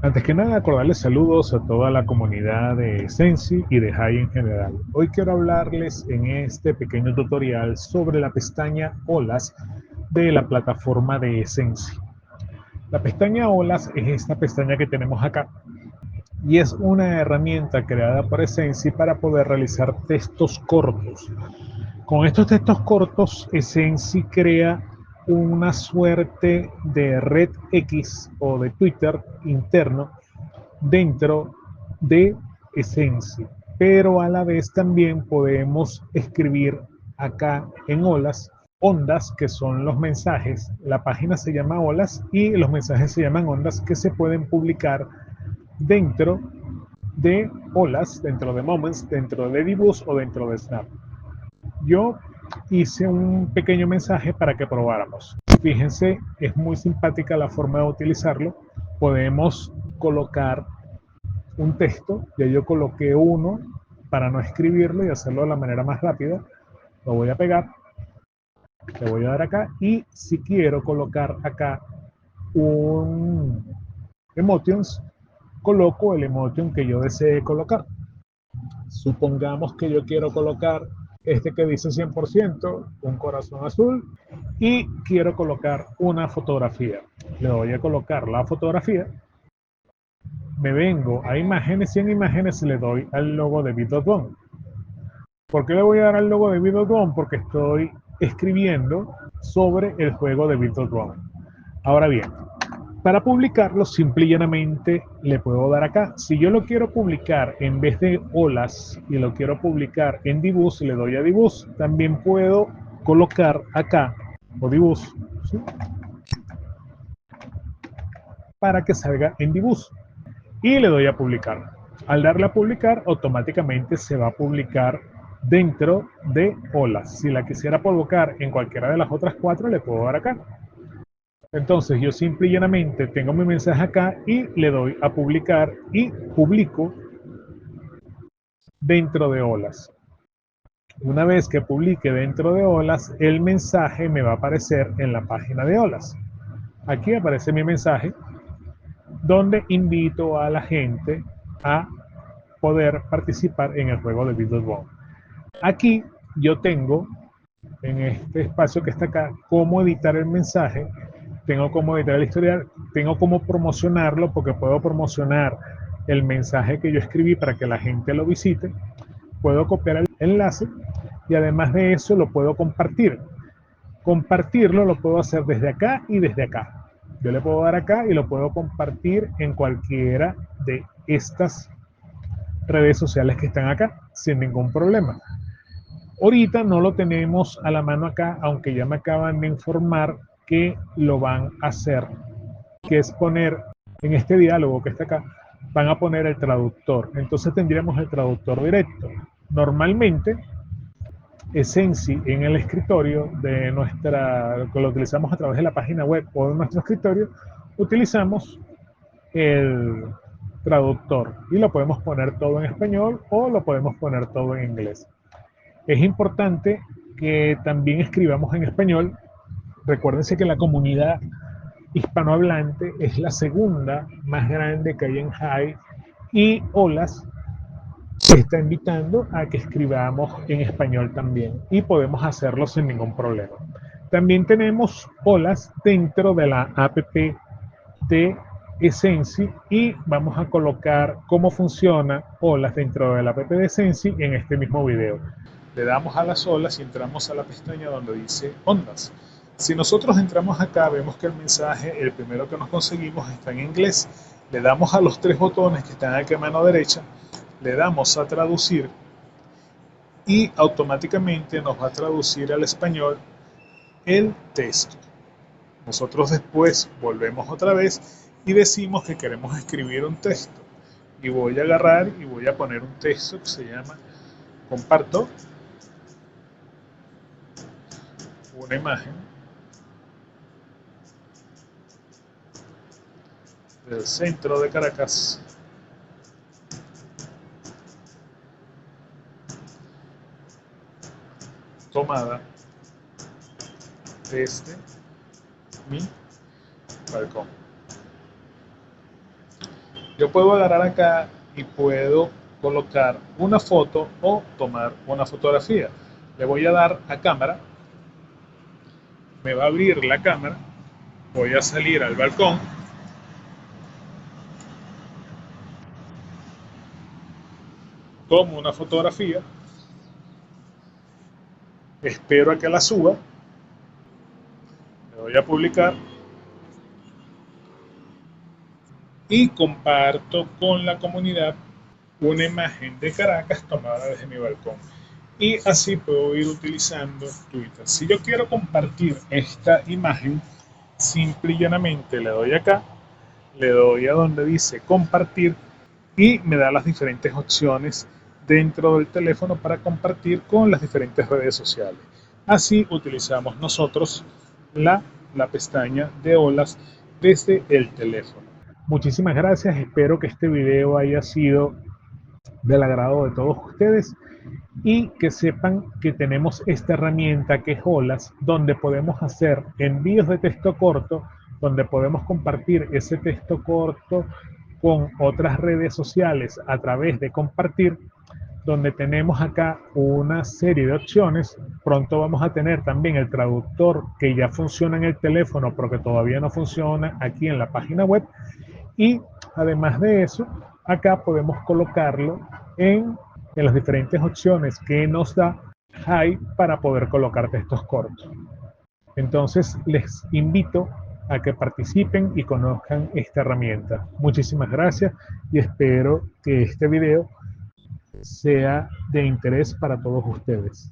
Antes que nada, cordiales saludos a toda la comunidad de Sensi y de Hai en general. Hoy quiero hablarles en este pequeño tutorial sobre la pestaña Olas de la plataforma de Sensi. La pestaña Olas es esta pestaña que tenemos acá y es una herramienta creada por Sensi para poder realizar textos cortos. Con estos textos cortos, Sensi crea una suerte de red X o de Twitter interno dentro de Sensi, pero a la vez también podemos escribir acá en Olas ondas, que son los mensajes. La página se llama Olas y los mensajes se llaman ondas, que se pueden publicar dentro de Olas, dentro de Moments, dentro de Dibus o dentro de Snap. Yo hice un pequeño mensaje para que probáramos. Fíjense, es muy simpática la forma de utilizarlo. Podemos colocar un texto, ya yo coloqué uno para no escribirlo y hacerlo de la manera más rápida. Lo voy a pegar, le voy a dar acá y si quiero colocar acá un emotions, coloco el emotion que yo desee colocar. Supongamos que yo quiero colocar este que dice 100%, un corazón azul, y quiero colocar una fotografía. Le voy a colocar la fotografía, me vengo a imágenes y en imágenes le doy al logo de bit.one. ¿Por qué le voy a dar al logo de bit.one? Porque estoy escribiendo sobre el juego de bit.one. Ahora bien, para publicarlo, simple y llanamente le puedo dar acá. Si yo lo quiero publicar en vez de Olas y lo quiero publicar en Dibus, le doy a Dibus. También puedo colocar acá, o Dibus, ¿sí?, para que salga en Dibus. Y le doy a publicar. Al darle a publicar, automáticamente se va a publicar dentro de Olas. Si la quisiera publicar en cualquiera de las otras cuatro, le puedo dar acá. Entonces yo simple y llanamente tengo mi mensaje acá y le doy a publicar y publico dentro de Olas. Una vez que publique dentro de Olas, el mensaje me va a aparecer en la página de Olas. Aquí aparece mi mensaje donde invito a la gente a poder participar en el juego de bit.one. Aquí yo tengo, en este espacio que está acá, cómo editar el mensaje, tengo cómo editar el historial, tengo cómo promocionarlo, porque puedo promocionar el mensaje que yo escribí para que la gente lo visite, puedo copiar el enlace y además de eso lo puedo compartir. Compartirlo lo puedo hacer desde acá y desde acá. Yo le puedo dar acá y lo puedo compartir en cualquiera de estas redes sociales que están acá sin ningún problema. Ahorita no lo tenemos a la mano acá, aunque ya me acaban de informar que lo van a hacer, que es poner en este diálogo que está acá, van a poner el traductor. Entonces tendríamos el traductor directo. Normalmente, Sensi en el escritorio de nuestra, que lo utilizamos a través de la página web o de nuestro escritorio, utilizamos el traductor y lo podemos poner todo en español o lo podemos poner todo en inglés. Es importante que también escribamos en español. Recuérdense que la comunidad hispanohablante es la segunda más grande que hay en Hai y Olas está invitando a que escribamos en español también y podemos hacerlo sin ningún problema. También tenemos Olas dentro de la app de Sensi y vamos a colocar cómo funciona Olas dentro de la app de Sensi en este mismo video. Le damos a las olas y entramos a la pestaña donde dice ondas. Si nosotros entramos acá, vemos que el mensaje, el primero que nos conseguimos, está en inglés. Le damos a los tres botones que están aquí a mano derecha, le damos a traducir y automáticamente nos va a traducir al español el texto. Nosotros después volvemos otra vez y decimos que queremos escribir un texto. Y voy a agarrar y voy a poner un texto que se llama comparto una imagen del centro de Caracas tomada desde mi balcón. Yo puedo agarrar acá y puedo colocar una foto o tomar una fotografía. Le voy a dar a cámara, me va a abrir la cámara, voy a salir al balcón, tomo una fotografía, espero a que la suba, le doy a publicar y comparto con la comunidad una imagen de Caracas tomada desde mi balcón. Y así puedo ir utilizando Twitter. Si yo quiero compartir esta imagen, simple y llanamente le doy acá, le doy a donde dice compartir y me da las diferentes opciones dentro del teléfono para compartir con las diferentes redes sociales. Así utilizamos nosotros la pestaña de olas desde el teléfono. Muchísimas gracias, espero que este video haya sido del agrado de todos ustedes y que sepan que tenemos esta herramienta que es Olas, donde podemos hacer envíos de texto corto, donde podemos compartir ese texto corto con otras redes sociales a través de compartir, donde tenemos acá una serie de opciones. Pronto vamos a tener también el traductor que ya funciona en el teléfono, pero que todavía no funciona aquí en la página web. Y además de eso, acá podemos colocarlo en las diferentes opciones que nos da Hi para poder colocar textos cortos. Entonces, les invito a que participen y conozcan esta herramienta. Muchísimas gracias y espero que este video sea de interés para todos ustedes.